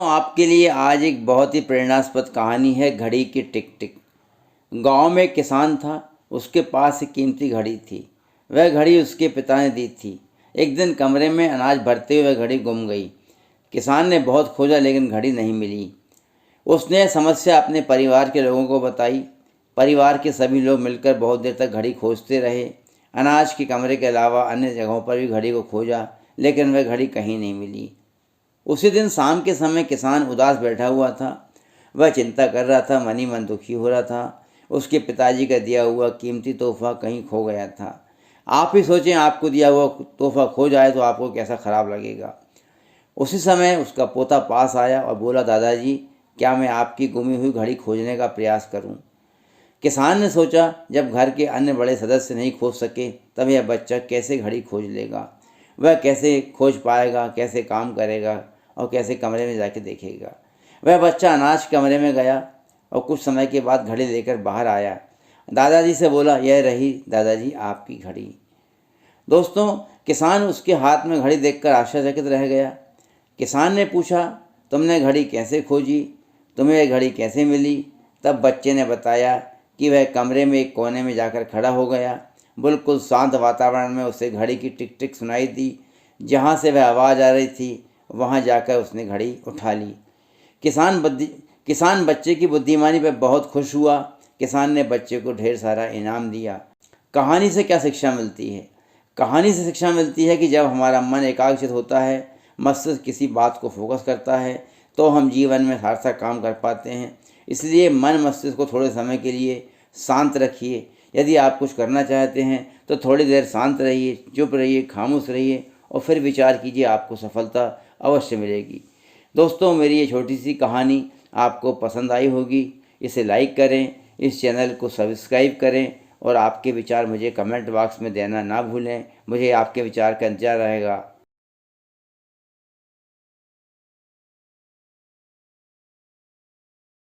तो आपके लिए आज एक बहुत ही प्रेरणास्पद कहानी है घड़ी की टिक टिक। गांव में एक किसान था। उसके पास एक कीमती घड़ी थी। वह घड़ी उसके पिता ने दी थी। एक दिन कमरे में अनाज भरते हुए वह घड़ी गुम गई। किसान ने बहुत खोजा लेकिन घड़ी नहीं मिली। उसने यह समस्या अपने परिवार के लोगों को बताई। परिवार के सभी लोग मिलकर बहुत देर तक घड़ी खोजते रहे। अनाज के कमरे के अलावा अन्य जगहों पर भी घड़ी को खोजा, लेकिन वह घड़ी कहीं नहीं मिली। उसी दिन शाम के समय किसान उदास बैठा हुआ था। वह चिंता कर रहा था, मन ही मन दुखी हो रहा था। उसके पिताजी का दिया हुआ कीमती तोहफा कहीं खो गया था। आप ही सोचें, आपको दिया हुआ तोहफा खो जाए तो आपको कैसा खराब लगेगा। उसी समय उसका पोता पास आया और बोला, दादाजी, क्या मैं आपकी गुमी हुई घड़ी खोजने का प्रयास करूं? किसान ने सोचा, जब घर के अन्य बड़े सदस्य नहीं खोज सके तब यह बच्चा कैसे घड़ी खोज लेगा। वह कैसे खोज पाएगा, कैसे काम करेगा और कैसे कमरे में जाके देखेगा। वह बच्चा अनाज कमरे में गया और कुछ समय के बाद घड़ी लेकर बाहर आया। दादाजी से बोला, यह रही दादाजी आपकी घड़ी। दोस्तों, किसान उसके हाथ में घड़ी देखकर आश्चर्यचकित रह गया। किसान ने पूछा, तुमने घड़ी कैसे खोजी? तुम्हें यह घड़ी कैसे मिली? तब बच्चे ने बताया कि वह कमरे में एक कोने में जाकर खड़ा हो गया। बिल्कुल शांत वातावरण में उसे घड़ी की टिक टिक सुनाई दी। जहाँ से वह आवाज़ आ रही थी वहाँ जाकर उसने घड़ी उठा ली। किसान बच्चे की बुद्धिमानी पर बहुत खुश हुआ। किसान ने बच्चे को ढेर सारा इनाम दिया। कहानी से क्या शिक्षा मिलती है? कहानी से शिक्षा मिलती है कि जब हमारा मन एकाग्रचित होता है, मस्तिष्क किसी बात को फोकस करता है, तो हम जीवन में सार्थक काम कर पाते हैं। इसलिए मन मस्तिष्क को थोड़े समय के लिए शांत रखिए। यदि आप कुछ करना चाहते हैं तो थोड़ी देर शांत रहिए, चुप रहिए, खामोश रहिए और फिर विचार कीजिए, आपको सफलता अवश्य मिलेगी। दोस्तों, मेरी ये छोटी सी कहानी आपको पसंद आई होगी। इसे लाइक करें, इस चैनल को सब्सक्राइब करें और आपके विचार मुझे कमेंट बॉक्स में देना ना भूलें। मुझे आपके विचार का इंतजार रहेगा।